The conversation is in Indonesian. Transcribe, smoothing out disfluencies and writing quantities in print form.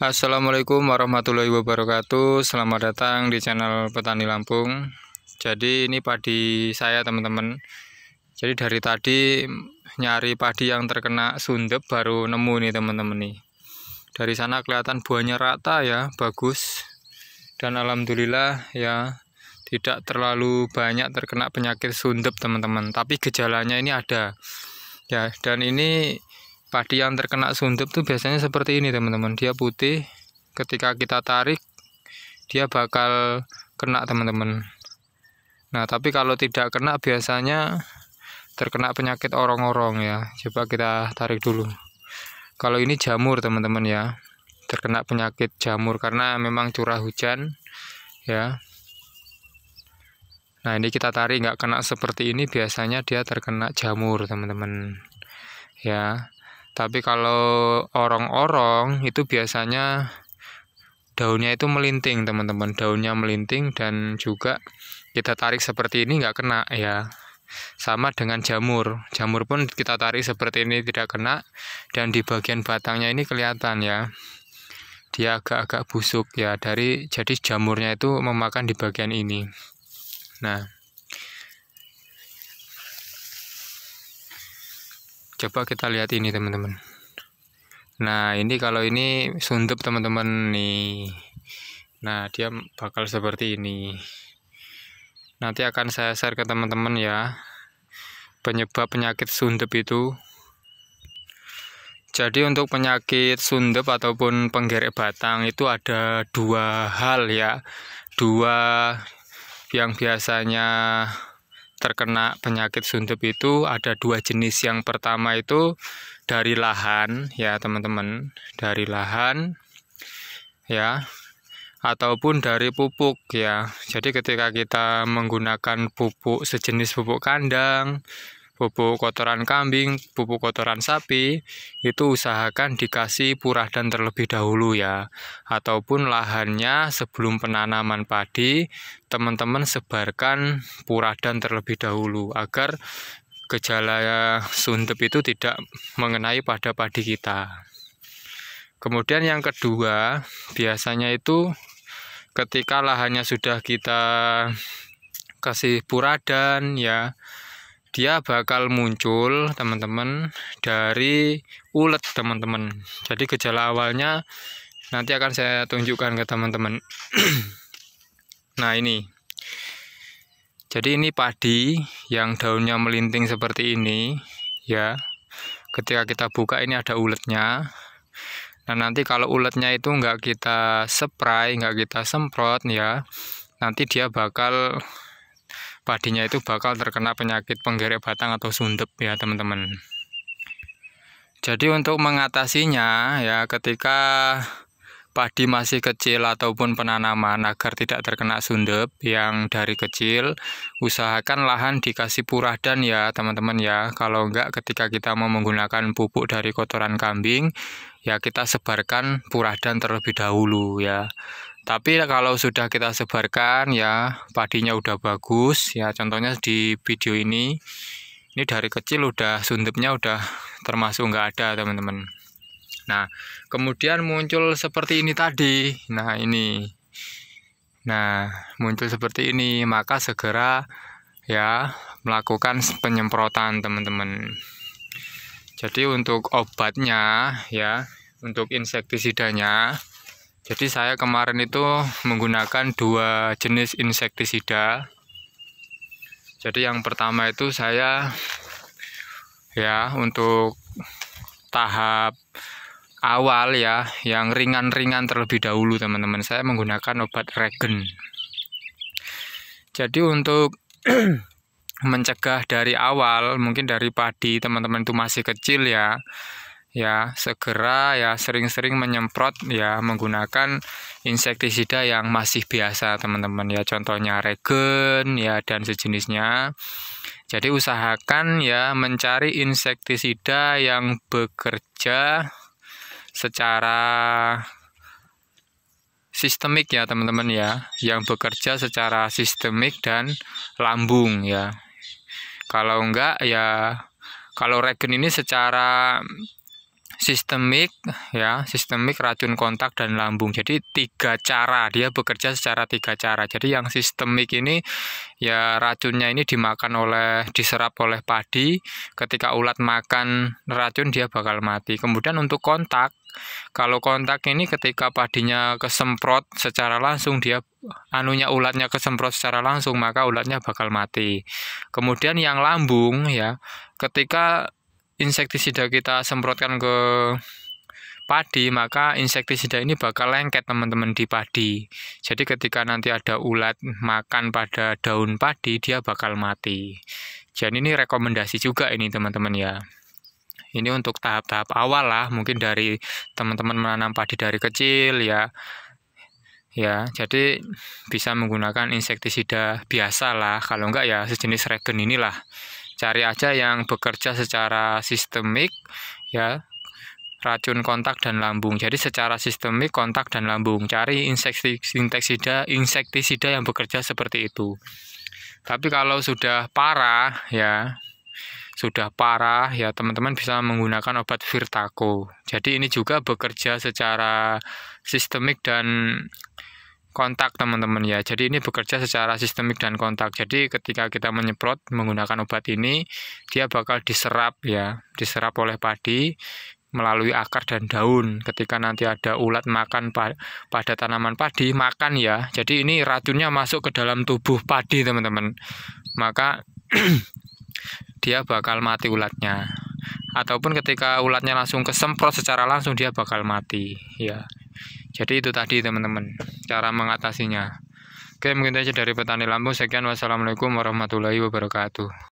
Assalamualaikum warahmatullahi wabarakatuh. Selamat datang di channel Petani Lampung. Jadi ini padi saya teman-teman. Jadi dari tadi nyari padi yang terkena sundep baru nemu nih teman-teman nih. Dari sana kelihatan buahnya rata ya, bagus. Dan alhamdulillah ya tidak terlalu banyak terkena penyakit sundep teman-teman. Tapi gejalanya ini ada. Ya, dan ini padi yang terkena sundep tuh biasanya seperti ini teman-teman. Dia putih, ketika kita tarik dia bakal kena teman-teman. Nah tapi kalau tidak kena biasanya terkena penyakit orong-orong ya. Coba kita tarik dulu. Kalau ini jamur teman-teman ya, terkena penyakit jamur karena memang curah hujan ya. Nah ini kita tarik nggak kena seperti ini, biasanya dia terkena jamur teman-teman ya. Tapi kalau orong-orong itu biasanya daunnya itu melinting teman-teman, daunnya melinting dan juga kita tarik seperti ini nggak kena ya. Sama dengan jamur, jamur pun kita tarik seperti ini tidak kena, dan di bagian batangnya ini kelihatan ya, dia agak-agak busuk ya, jadi jamurnya itu memakan di bagian ini. Nah coba kita lihat ini teman-teman. Nah ini kalau ini sundep teman-teman nih. Nah dia bakal seperti ini. Nanti akan saya share ke teman-teman ya penyebab penyakit sundep itu. Jadi untuk penyakit sundep ataupun penggerek batang itu ada dua hal ya. Dua yang biasanya terkena penyakit sundep itu ada dua jenis. Yang pertama itu dari lahan ya teman-teman, dari lahan ya, ataupun dari pupuk ya. Jadi ketika kita menggunakan pupuk sejenis pupuk kandang, pupuk kotoran kambing, pupuk kotoran sapi, itu usahakan dikasih puradan terlebih dahulu ya. Ataupun lahannya sebelum penanaman padi, teman-teman sebarkan puradan terlebih dahulu agar gejala sundep itu tidak mengenai pada padi kita. Kemudian yang kedua, biasanya itu ketika lahannya sudah kita kasih puradan ya, dia bakal muncul teman-teman dari ulet teman-teman. Jadi gejala awalnya nanti akan saya tunjukkan ke teman-teman. Nah ini, jadi ini padi yang daunnya melinting seperti ini ya. Ketika kita buka ini ada uletnya. Nah nanti kalau uletnya itu nggak kita spray, nggak kita semprot ya, nanti dia bakal, padinya itu bakal terkena penyakit penggerek batang atau sundep ya teman-teman. Jadi untuk mengatasinya ya, ketika padi masih kecil ataupun penanaman, agar tidak terkena sundep yang dari kecil, usahakan lahan dikasih puradan ya teman-teman ya. Kalau enggak, ketika kita mau menggunakan pupuk dari kotoran kambing ya, kita sebarkan puradan terlebih dahulu ya. Tapi kalau sudah kita sebarkan ya, padinya udah bagus ya, contohnya di video ini dari kecil udah sundepnya udah termasuk nggak ada teman-teman. Nah kemudian muncul seperti ini tadi. Nah ini, nah muncul seperti ini, maka segera ya melakukan penyemprotan teman-teman. Jadi untuk obatnya ya, untuk insektisidanya, jadi saya kemarin itu menggunakan dua jenis insektisida. Jadi yang pertama itu saya ya untuk tahap awal ya, yang ringan-ringan terlebih dahulu teman-teman, saya menggunakan obat regen. Jadi untuk mencegah dari awal, mungkin dari padi teman-teman itu masih kecil ya, segera ya sering-sering menyemprot ya menggunakan insektisida yang masih biasa teman-teman ya, contohnya regen ya dan sejenisnya. Jadi usahakan ya mencari insektisida yang bekerja secara sistemik ya teman-teman ya, yang bekerja secara sistemik dan lambung ya. Kalau enggak ya, kalau regen ini secara sistemik ya, sistemik, racun kontak dan lambung. Jadi 3 cara, dia bekerja secara 3 cara. Jadi yang sistemik ini ya racunnya ini diserap oleh padi. Ketika ulat makan racun dia bakal mati. Kemudian untuk kontak, kalau kontak ini ketika padinya kesemprot secara langsung, ulatnya kesemprot secara langsung, maka ulatnya bakal mati. Kemudian yang lambung ya, ketika insektisida kita semprotkan ke padi, maka insektisida ini bakal lengket teman-teman di padi. Jadi ketika nanti ada ulat makan pada daun padi, dia bakal mati. Jadi ini rekomendasi juga ini teman-teman ya. Ini untuk tahap-tahap awal lah, mungkin dari teman-teman menanam padi dari kecil ya. Ya, jadi bisa menggunakan insektisida biasa lah. Kalau enggak ya sejenis regen inilah. Cari aja yang bekerja secara sistemik ya, racun kontak dan lambung. Jadi secara sistemik, kontak dan lambung. Cari insektisida yang bekerja seperti itu. Tapi kalau sudah parah ya teman-teman bisa menggunakan obat Virtaco. Jadi ini juga bekerja secara sistemik dan kontak teman-teman ya. Jadi ini bekerja secara sistemik dan kontak. Jadi ketika kita menyemprot menggunakan obat ini, dia bakal diserap oleh padi melalui akar dan daun. Ketika nanti ada ulat makan pada tanaman padi, makan ya. Jadi ini racunnya masuk ke dalam tubuh padi teman-teman. Maka dia bakal mati ulatnya. Ataupun ketika ulatnya langsung kesemprot secara langsung, dia bakal mati ya. Jadi itu tadi teman-teman cara mengatasinya. Oke, mungkin saja dari Petani Lampung. Sekian, wassalamualaikum warahmatullahi wabarakatuh.